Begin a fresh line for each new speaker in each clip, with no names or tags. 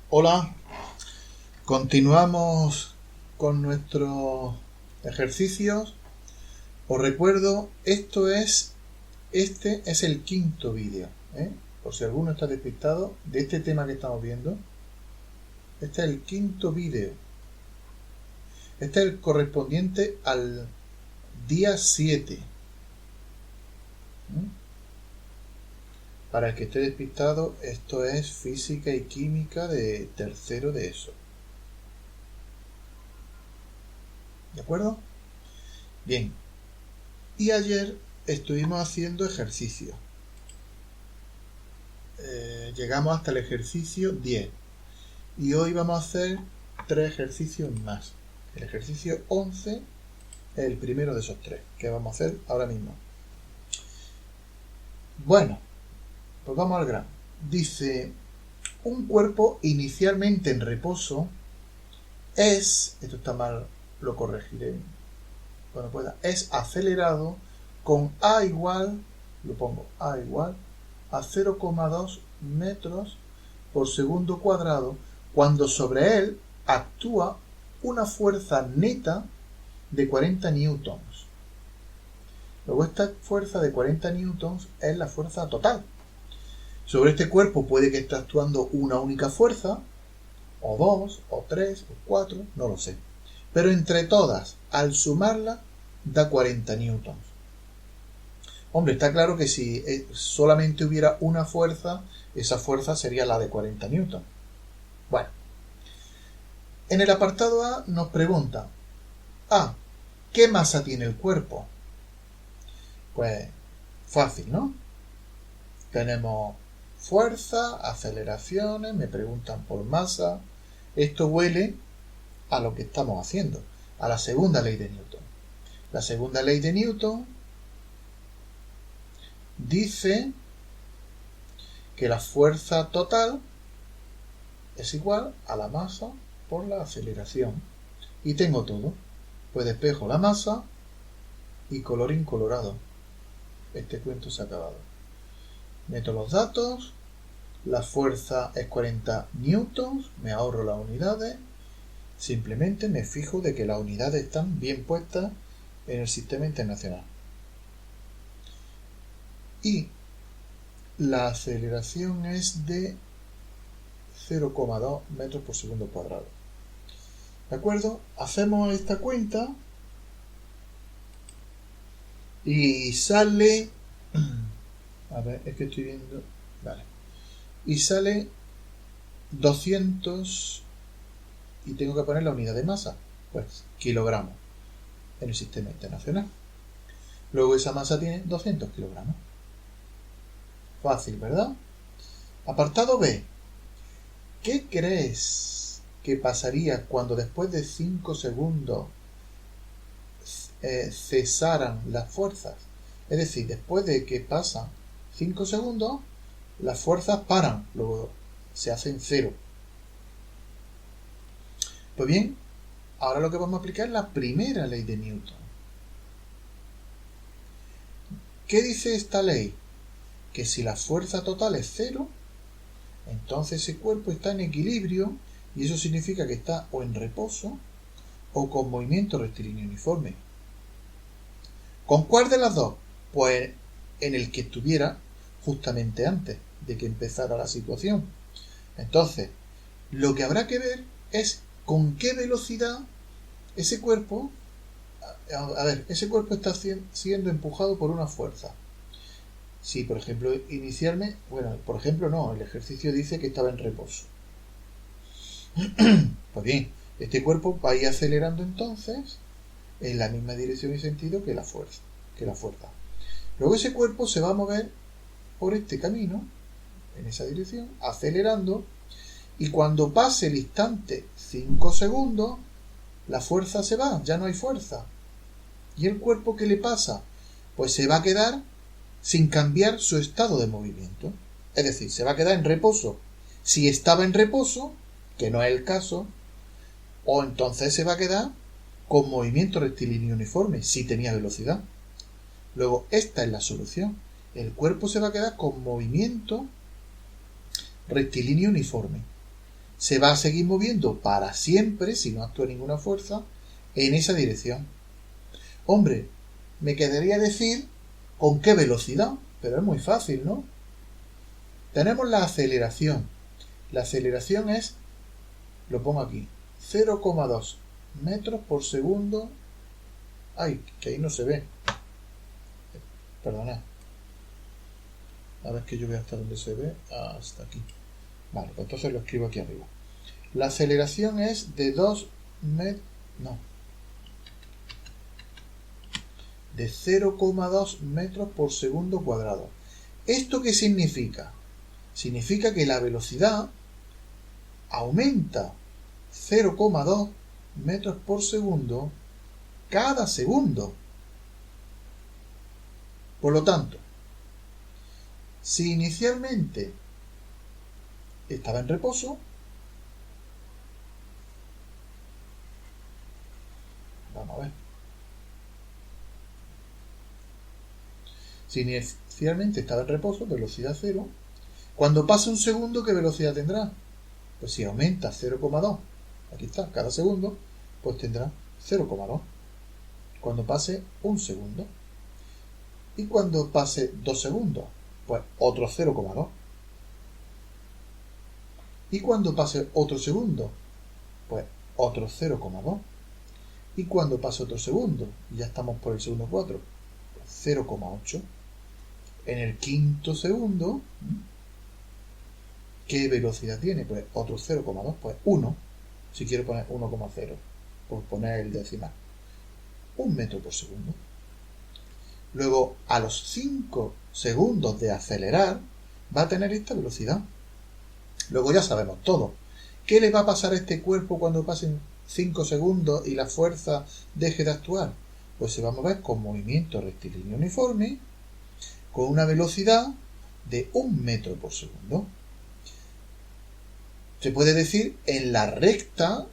Hola, continuamos con nuestros ejercicios. Os recuerdo, este es el quinto vídeo, por si alguno está despistado de este tema que estamos viendo. Este es el quinto vídeo. Este es el correspondiente al día 7. Para el que esté despistado, esto es física y química de tercero de ESO. ¿De acuerdo? Bien. Y ayer estuvimos haciendo ejercicios. Llegamos hasta el ejercicio 10. Y hoy vamos a hacer 3 ejercicios más. El ejercicio 11 es el primero de esos 3 que vamos a hacer ahora mismo. Bueno, pues vamos al grano. Dice, un cuerpo inicialmente en reposo es, esto está mal, lo corregiré cuando pueda, es acelerado con A igual, lo pongo A igual a 0,2 metros por segundo cuadrado cuando sobre él actúa una fuerza neta de 40 newtons. Luego esta fuerza de 40 newtons es la fuerza total. Sobre este cuerpo puede que esté actuando una única fuerza, o 2, o 3, o 4, no lo sé. Pero entre todas, al sumarla, da 40 newtons. Hombre, está claro que si solamente hubiera una fuerza, esa fuerza sería la de 40 newtons. Bueno, en el apartado A nos pregunta, ¿qué masa tiene el cuerpo? Pues fácil, ¿no? Tenemos fuerza, aceleraciones, me preguntan por masa. Esto huele a lo que estamos haciendo, a la segunda ley de Newton. La segunda ley de Newton dice que la fuerza total es igual a la masa por la aceleración. Y tengo todo. Pues despejo la masa y colorín colorado. Este cuento se ha acabado. Meto los datos. La fuerza es 40 newtons. Me ahorro las unidades. Simplemente me fijo de que las unidades están bien puestas en el sistema internacional. Y la aceleración es de 0,2 metros por segundo cuadrado. ¿De acuerdo? Hacemos esta cuenta y sale... A ver, es que estoy viendo... Vale. Y sale 200... Y tengo que poner la unidad de masa. Pues kilogramos en el sistema internacional. Luego esa masa tiene 200 kilogramos. Fácil, ¿verdad? Apartado B. ¿Qué crees que pasaría cuando después de 5 segundos cesaran las fuerzas? Es decir, después de que pasan 5 segundos, las fuerzas paran, luego se hacen cero. Pues bien, ahora lo que vamos a aplicar es la primera ley de Newton. ¿Qué dice esta ley? Que si la fuerza total es cero, entonces ese cuerpo está en equilibrio y eso significa que está o en reposo o con movimiento rectilíneo uniforme. ¿Con cuál de las dos? Pues en el que estuviera justamente antes de que empezara la situación. Entonces, lo que habrá que ver es con qué velocidad ese cuerpo, ese cuerpo está siendo empujado por una fuerza. Si, por ejemplo, inicialmente, el ejercicio dice que estaba en reposo. Pues bien, este cuerpo va a ir acelerando entonces en la misma dirección y sentido que la fuerza. Luego ese cuerpo se va a mover por este camino, en esa dirección, acelerando, y cuando pase el instante 5 segundos, la fuerza se va, ya no hay fuerza. ¿Y el cuerpo qué le pasa? Pues se va a quedar sin cambiar su estado de movimiento. Es decir, se va a quedar en reposo. Si estaba en reposo, que no es el caso, o entonces se va a quedar con movimiento rectilíneo uniforme, si tenía velocidad. Luego, esta es la solución. El cuerpo se va a quedar con movimiento rectilíneo uniforme. se va a seguir moviendo para siempre, si no actúa ninguna fuerza, en esa dirección. Hombre, me quedaría decir con qué velocidad, pero es muy fácil, ¿no? Tenemos la aceleración. La aceleración es, lo pongo aquí, 0,2 metros por segundo. Ay, que ahí no se ve. Perdonad. A ver que yo veo hasta donde se ve. Hasta aquí. Vale, pues entonces lo escribo aquí arriba. La aceleración es de 2 metros... No. De 0,2 metros por segundo cuadrado. ¿Esto qué significa? Significa que la velocidad aumenta 0,2 metros por segundo cada segundo. Por lo tanto, si inicialmente estaba en reposo, vamos a ver. Si inicialmente estaba en reposo, velocidad 0, cuando pase un segundo, ¿qué velocidad tendrá? Pues si aumenta 0,2, aquí está, cada segundo, pues tendrá 0,2. Cuando pase un segundo. Y cuando pase 2 segundos, pues otro 0,2. Y cuando pase otro segundo, pues otro 0,2. Y cuando pase otro segundo, ya estamos por el segundo 4, pues 0,8. En el quinto segundo, ¿qué velocidad tiene? Pues otro 0,2, pues 1. Si quiero poner 1,0, por poner el decimal. 1 metro por segundo. Luego, a los 5 segundos de acelerar, va a tener esta velocidad. Luego ya sabemos todo. ¿Qué le va a pasar a este cuerpo cuando pasen 5 segundos y la fuerza deje de actuar? Pues se va a mover con movimiento rectilíneo uniforme, con una velocidad de 1 metro por segundo. Se puede decir en la recta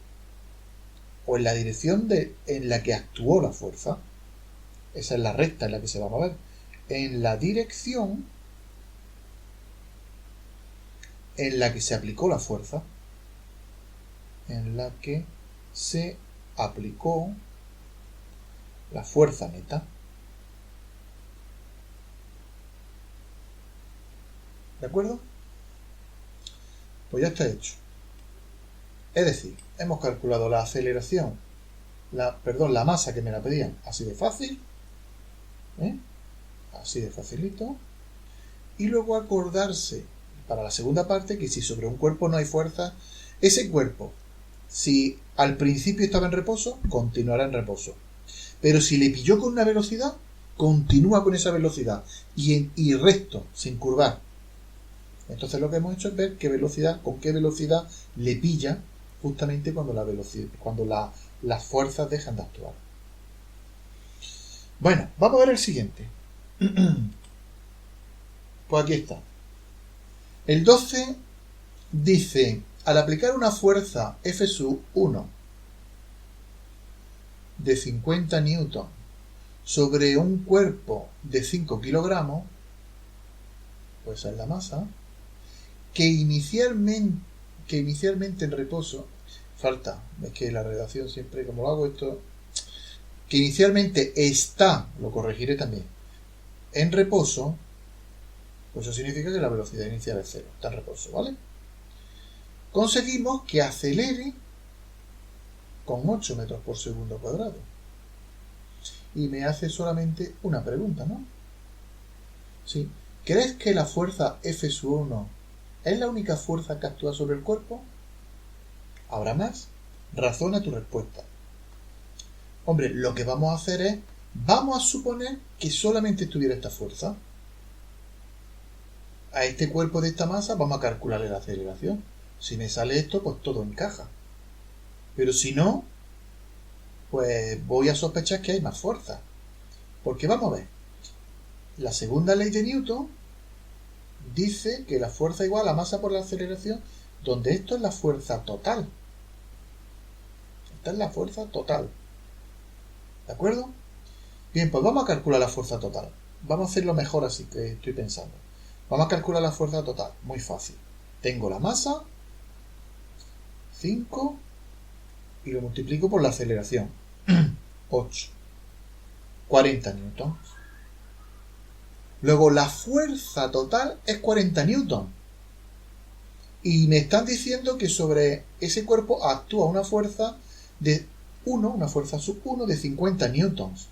o en la dirección en la que actuó la fuerza. Esa es la recta en la que se va a mover. En la dirección en la que se aplicó la fuerza. En la que se aplicó la fuerza neta. ¿De acuerdo? Pues ya está hecho. Es decir, hemos calculado la aceleración, la masa que me la pedían, así de fácil, así de facilito, y luego acordarse para la segunda parte que si sobre un cuerpo no hay fuerza, ese cuerpo, si al principio estaba en reposo, continuará en reposo, pero si le pilló con una velocidad, continúa con esa velocidad y recto, sin curvar. Entonces lo que hemos hecho es ver con qué velocidad le pilla justamente cuando las fuerzas dejan de actuar. Bueno, vamos a ver el siguiente. Pues aquí está. El 12 dice, al aplicar una fuerza F sub 1 de 50 newton sobre un cuerpo de 5 kilogramos, pues esa es la masa, que inicialmente en reposo, es que la redacción siempre, como lo hago esto, que inicialmente está, lo corregiré también, en reposo, pues eso significa que la velocidad inicial es 0, está en reposo, ¿vale? Conseguimos que acelere con 8 metros por segundo cuadrado. Y me hace solamente una pregunta, ¿no? ¿Sí? ¿Crees que la fuerza F sub 1 es la única fuerza que actúa sobre el cuerpo? ¿Habrá más? Razona tu respuesta. Hombre, lo que vamos a hacer es, vamos a suponer que solamente estuviera esta fuerza. A este cuerpo de esta masa vamos a calcularle la aceleración. Si me sale esto, pues todo encaja. Pero si no, pues voy a sospechar que hay más fuerza. Porque vamos a ver. La segunda ley de Newton dice que la fuerza igual a masa por la aceleración, donde esto es la fuerza total. Esta es la fuerza total. ¿De acuerdo? Bien, pues vamos a calcular la fuerza total. Vamos a hacerlo mejor así que estoy pensando. Vamos a calcular la fuerza total. Muy fácil. Tengo la masa 5 y lo multiplico por la aceleración. 8. 40 newtons. Luego la fuerza total es 40 newtons. Y me están diciendo que sobre ese cuerpo actúa una fuerza de 1, una fuerza sub 1 de 50 newtons.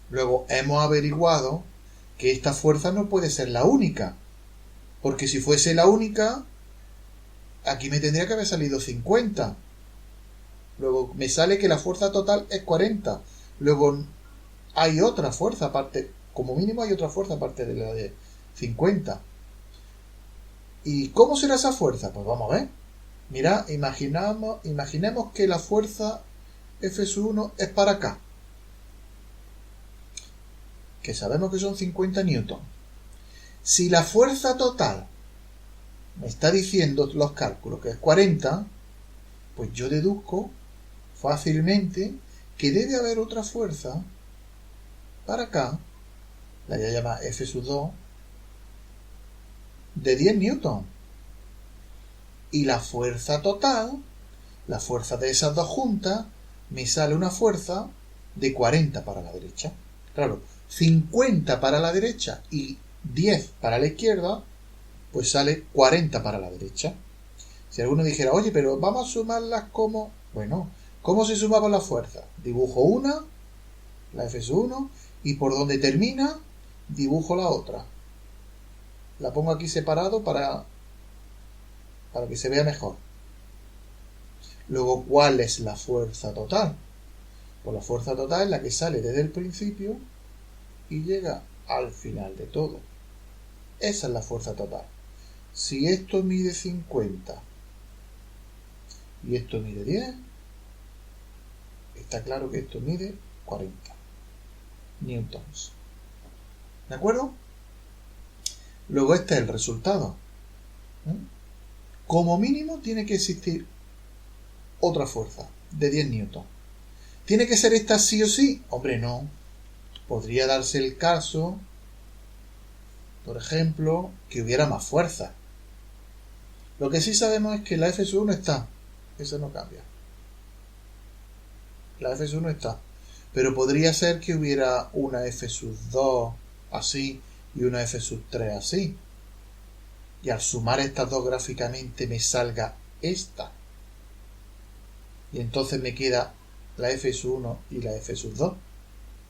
Luego hemos averiguado que esta fuerza no puede ser la única. Porque si fuese la única, aquí me tendría que haber salido 50. Luego me sale que la fuerza total es 40. Luego hay otra fuerza aparte, como mínimo hay otra fuerza aparte de la de 50. ¿Y cómo será esa fuerza? Pues vamos a ver. Mira, imaginemos que la fuerza F1 es para acá. Que sabemos que son 50 newtons. Si la fuerza total me está diciendo los cálculos que es 40, pues yo deduzco fácilmente que debe haber otra fuerza para acá, la voy a llamar F2, de 10 newtons. Y la fuerza total, la fuerza de esas dos juntas, me sale una fuerza de 40 para la derecha. Claro, 50 para la derecha y 10 para la izquierda, pues sale 40 para la derecha. Si alguno dijera, oye, pero vamos a sumarlas como... Bueno, ¿cómo se sumaban las fuerzas? Dibujo una, la F1, y por donde termina, dibujo la otra. La pongo aquí separado para que se vea mejor. Luego, ¿cuál es la fuerza total? Pues la fuerza total es la que sale desde el principio y llega al final de todo. Esa es la fuerza total. Si esto mide 50 y esto mide 10, está claro que esto mide 40 newtons. ¿De acuerdo? Luego este es el resultado. Como mínimo tiene que existir otra fuerza de 10 newtons. ¿Tiene que ser esta sí o sí? Hombre, no. Podría darse el caso, por ejemplo, que hubiera más fuerza. Lo que sí sabemos es que la F1 está. Eso no cambia. La F1 está. Pero podría ser que hubiera una F2 así y una F3 así. Y al sumar estas dos gráficamente me salga esta. Y entonces me queda la F1 y la F2.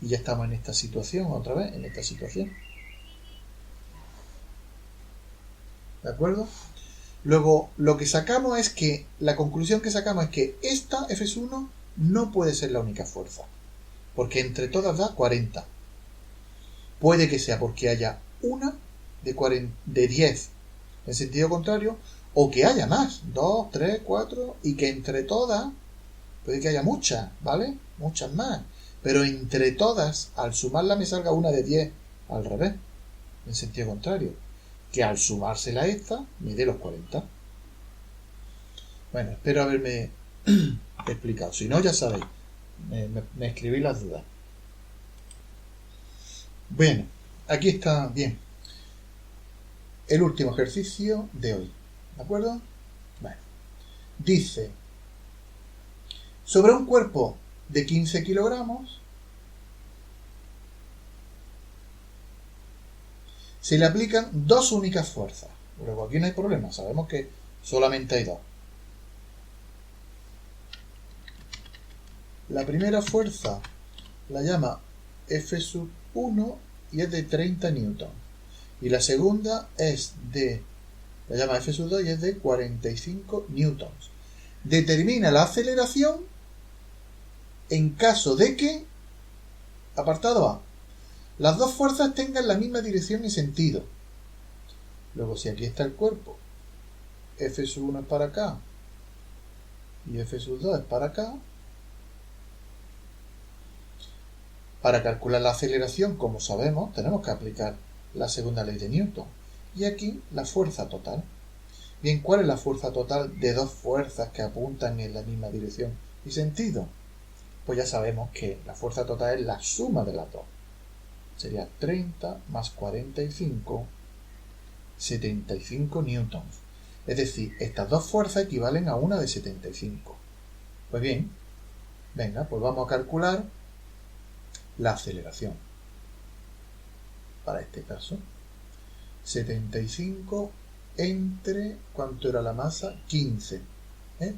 Y ya estamos en esta situación, otra vez, en esta situación. ¿De acuerdo? Luego, lo que sacamos es que, la conclusión que sacamos es que esta F1 no puede ser la única fuerza. Porque entre todas da 40. Puede que sea porque haya una de 10 en sentido contrario, o que haya más, 2, 3, 4, y que entre todas, puede que haya muchas, ¿vale? Muchas más. Pero entre todas, al sumarla me salga una de 10, al revés, en sentido contrario. Que al sumársela a esta, me dé los 40. Bueno, espero haberme explicado. Si no, ya sabéis, me escribís las dudas. Bueno, aquí está bien el último ejercicio de hoy. ¿De acuerdo? Bueno, dice, sobre un cuerpo de 15 kilogramos, se le aplican dos únicas fuerzas. Luego aquí no hay problema, sabemos que solamente hay dos. La primera fuerza la llama F1 y es de 30 newtons. Y la segunda la llama F2 y es de 45 newtons. Determina la aceleración en caso de que, apartado A, las dos fuerzas tengan la misma dirección y sentido. Luego, si aquí está el cuerpo, F1 es para acá y F2 es para acá, para calcular la aceleración, como sabemos, tenemos que aplicar la segunda ley de Newton. Y aquí la fuerza total. Bien, ¿cuál es la fuerza total de dos fuerzas que apuntan en la misma dirección y sentido? Pues ya sabemos que la fuerza total es la suma de las dos. Sería 30 más 45, 75 newtons. Es decir, estas dos fuerzas equivalen a una de 75. Pues bien, venga, pues vamos a calcular la aceleración. Para este caso, 75 entre, ¿cuánto era la masa? 15.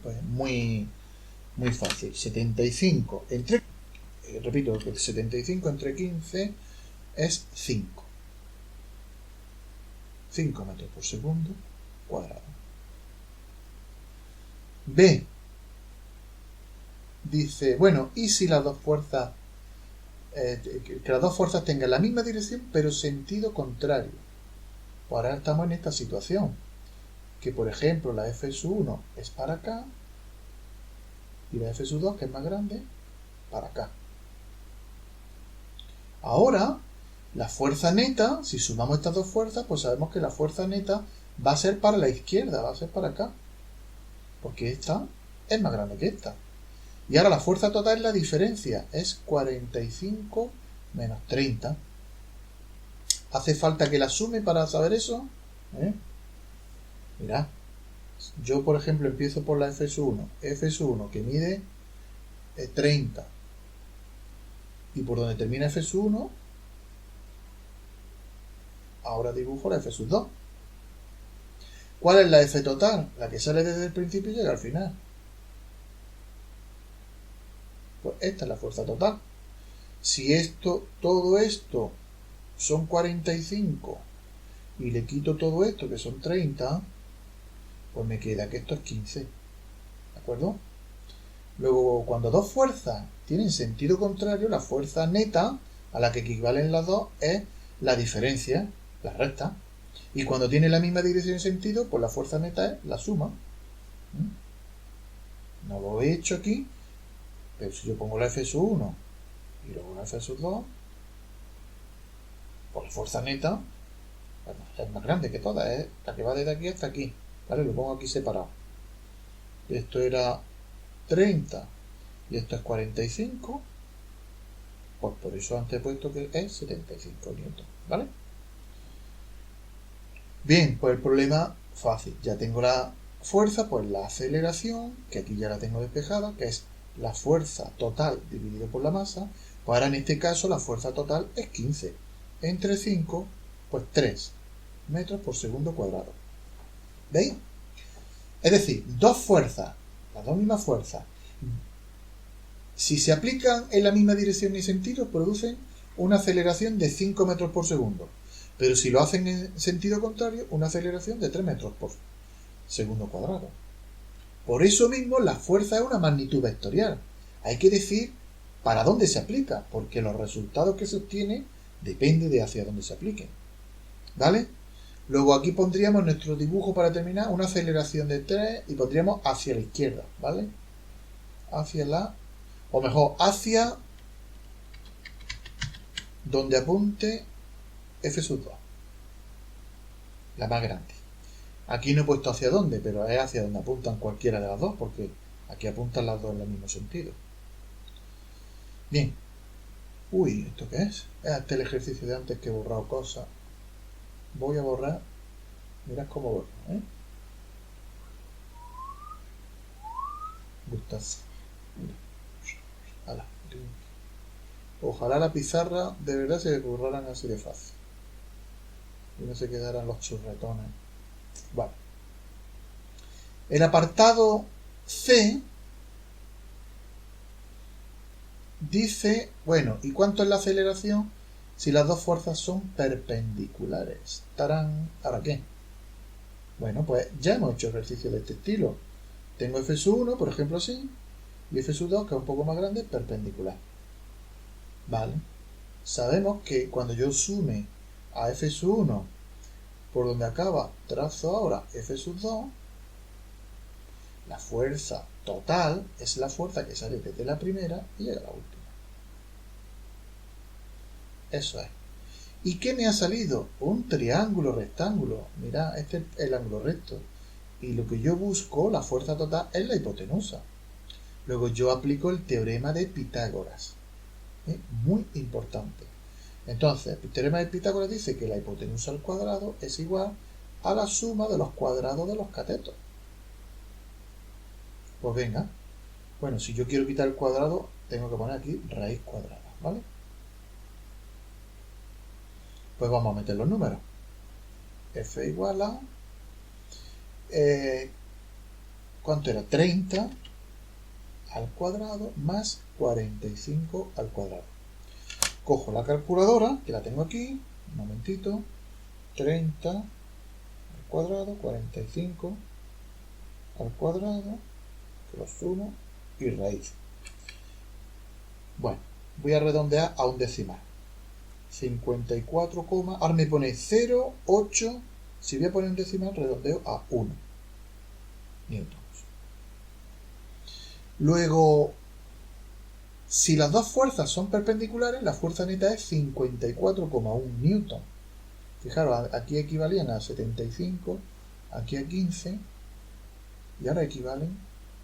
Pues muy fácil. 75 entre, repito, 75 entre 15 es 5. 5 metros por segundo cuadrado. B. Dice, bueno, ¿y si las dos fuerzas, que las dos fuerzas tengan la misma dirección, pero sentido contrario? Pues ahora estamos en esta situación. Que, por ejemplo, la F1 es para acá y la F2, que es más grande, para acá. Ahora, la fuerza neta, si sumamos estas dos fuerzas, pues sabemos que la fuerza neta va a ser para la izquierda, va a ser para acá. Porque esta es más grande que esta. Y ahora la fuerza total es la diferencia, es 45 menos 30. ¿Hace falta que la sume para saber eso? Mirad, yo por ejemplo empiezo por la F1 que mide 30. Y por donde termina F1, ahora dibujo la F2. ¿Cuál es la F total? La que sale desde el principio y llega al final. Pues esta es la fuerza total. Si todo esto son 45 y le quito todo esto que son 30, pues me queda que esto es 15. ¿De acuerdo? Luego, cuando dos fuerzas tienen sentido contrario, la fuerza neta a la que equivalen las dos es la diferencia, la recta. Y cuando tiene la misma dirección y sentido, pues la fuerza neta es la suma. No lo he hecho aquí, pero si yo pongo la F1 y luego la F2, pues la fuerza neta es más grande que todas, es la que va desde aquí hasta aquí. ¿Vale? Lo pongo aquí separado. Esto era 30 y esto es 45, pues por eso antes he puesto que es 75 newton, ¿vale? Bien, pues el problema fácil, ya tengo la fuerza, pues la aceleración, que aquí ya la tengo despejada, que es la fuerza total dividido por la masa, pues ahora en este caso la fuerza total es 15, entre 5, pues 3 metros por segundo cuadrado. ¿Veis? Es decir, dos fuerzas, las dos mismas fuerzas, si se aplican en la misma dirección y sentido, producen una aceleración de 5 metros por segundo. Pero si lo hacen en sentido contrario, una aceleración de 3 metros por segundo cuadrado. Por eso mismo la fuerza es una magnitud vectorial. Hay que decir para dónde se aplica, porque los resultados que se obtienen dependen de hacia dónde se apliquen. ¿Vale? Luego aquí pondríamos nuestro dibujo para terminar una aceleración de 3 y pondríamos hacia la izquierda, ¿vale? Hacia la... o mejor, hacia donde apunte F2, la más grande. Aquí no he puesto hacia dónde, pero es hacia donde apuntan cualquiera de las dos, porque aquí apuntan las dos en el mismo sentido. Bien. Uy, ¿esto qué es? Es el ejercicio de antes que he borrado cosas. Voy a borrar. Mirad cómo borro, Gustazo. Ojalá la pizarra de verdad se borraran así de fácil. Y no se quedaran los churretones. Vale. El apartado C dice, bueno, ¿y cuánto es la aceleración si las dos fuerzas son perpendiculares? ¡Tarán! ¿Ahora qué? Bueno, pues ya hemos hecho ejercicios de este estilo. Tengo F1, por ejemplo, así, y F2, que es un poco más grande, perpendicular. Vale. Sabemos que cuando yo sume a F1 por donde acaba, trazo ahora F2, la fuerza total es la fuerza que sale desde la primera y llega a la última. Eso es. ¿Y qué me ha salido? Un triángulo rectángulo. Mirad, este es el ángulo recto. Y lo que yo busco, la fuerza total, es la hipotenusa. Luego yo aplico el teorema de Pitágoras. Muy importante. Entonces, el teorema de Pitágoras dice que la hipotenusa al cuadrado es igual a la suma de los cuadrados de los catetos. Pues venga. Bueno, si yo quiero quitar el cuadrado, tengo que poner aquí raíz cuadrada, ¿vale? Pues vamos a meter los números. F igual a... ¿cuánto era? 30 al cuadrado más 45 al cuadrado. Cojo la calculadora, que la tengo aquí, un momentito, 30 al cuadrado, 45 al cuadrado, que lo sumo, y raíz. Bueno, voy a redondear a un decimal. 54, ahora me pone 0,8, si voy a poner un decimal, redondeo a 1 newtons. Luego, si las dos fuerzas son perpendiculares, la fuerza neta es 54,1 newton. Fijaros, aquí equivalían a 75, aquí a 15, y ahora equivalen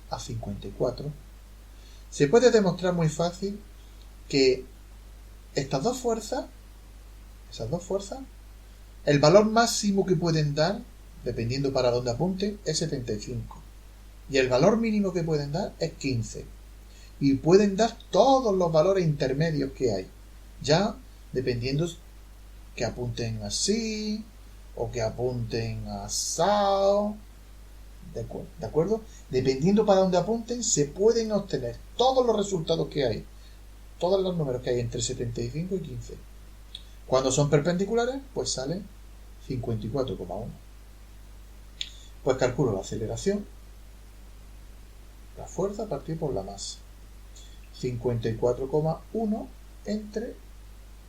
a 54. Se puede demostrar muy fácil que estas dos fuerzas, el valor máximo que pueden dar, dependiendo para dónde apunten, es 75. Y el valor mínimo que pueden dar es 15. Y pueden dar todos los valores intermedios que hay. Ya dependiendo que apunten así o que apunten así. ¿De acuerdo? Dependiendo para dónde apunten, se pueden obtener todos los resultados que hay. Todos los números que hay entre 75 y 15. Cuando son perpendiculares, pues sale 54,1. Pues calculo la aceleración, la fuerza a partir por la masa. 54,1 entre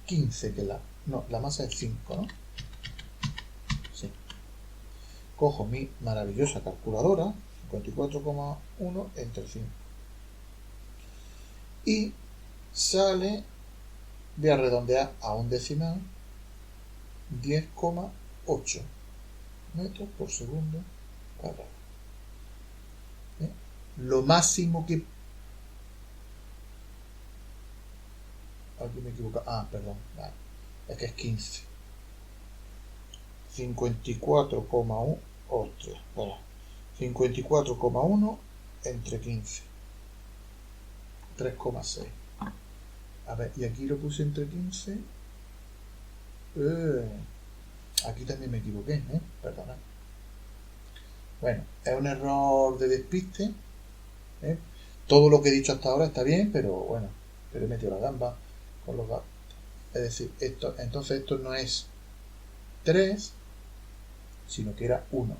15, que la masa es 5, ¿no? Sí. Cojo mi maravillosa calculadora, 54,1 entre 5. Y sale, voy a redondear a un decimal, 10,8 metros por segundo cuadrado. ¿Bien? Lo máximo que... Aquí me equivoco. Perdón. Vale. Es que es 15. 54,1. Ostras. Espera. 54,1 entre 15. 3,6. A ver, y aquí lo puse entre 15. Aquí también me equivoqué, perdona. Bueno, es un error de despiste. Todo lo que he dicho hasta ahora está bien, pero bueno, pero he metido la gamba con los datos. Es decir, entonces esto no es 3, sino que era 1.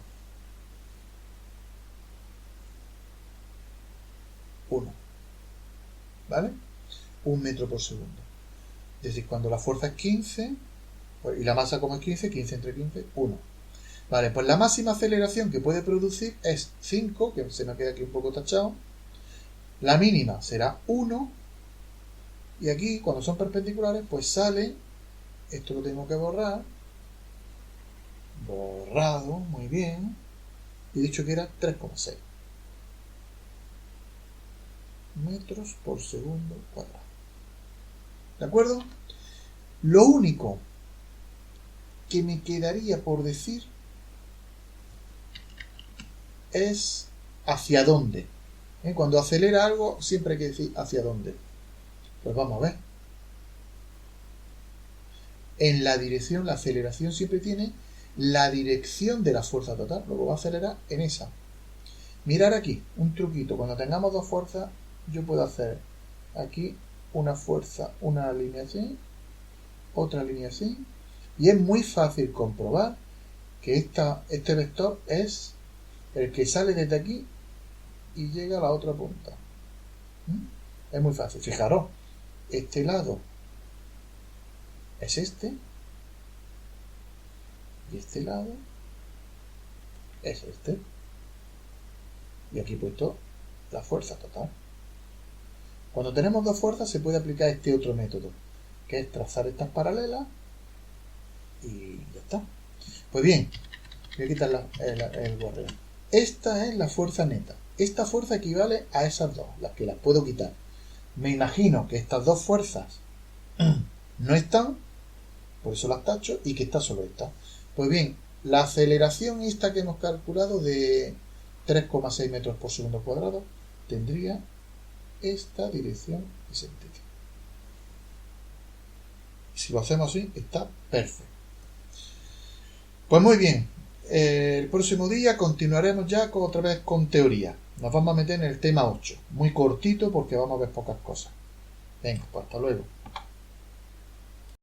1. ¿Vale? 1 metro por segundo. Es decir, cuando la fuerza es 15, y la masa como es 15, 15 entre 15, 1. Vale, pues la máxima aceleración que puede producir es 5, que se me queda aquí un poco tachado. La mínima será 1. Y aquí, cuando son perpendiculares, pues sale, esto lo tengo que borrar. Borrado, muy bien. Y he dicho que era 3,6 metros por segundo cuadrado. ¿De acuerdo? Lo único que me quedaría por decir es hacia dónde. Cuando acelera algo, siempre hay que decir hacia dónde. Pues vamos a ver. En la dirección, la aceleración siempre tiene la dirección de la fuerza total. Luego va a acelerar en esa. Mirar aquí, un truquito. Cuando tengamos dos fuerzas, yo puedo hacer aquí una fuerza, una línea así, otra línea así. Y es muy fácil comprobar que este vector es el que sale desde aquí y llega a la otra punta. Es muy fácil. Fijaros, este lado es este y este lado es este. Y aquí he puesto la fuerza total. Cuando tenemos dos fuerzas se puede aplicar este otro método, que es trazar estas paralelas y ya está. Pues bien, voy a quitar el borreo. Esta es la fuerza neta. Esta fuerza equivale a esas dos, las que las puedo quitar. Me imagino que estas dos fuerzas no están, por eso las tacho, y que está solo esta. Pues bien, la aceleración esta que hemos calculado de 3,6 metros por segundo cuadrado tendría esta dirección y sentido. Si lo hacemos así, está perfecto. Pues muy bien, el próximo día continuaremos ya otra vez con teoría. Nos vamos a meter en el tema 8, muy cortito porque vamos a ver pocas cosas. Venga, pues hasta luego.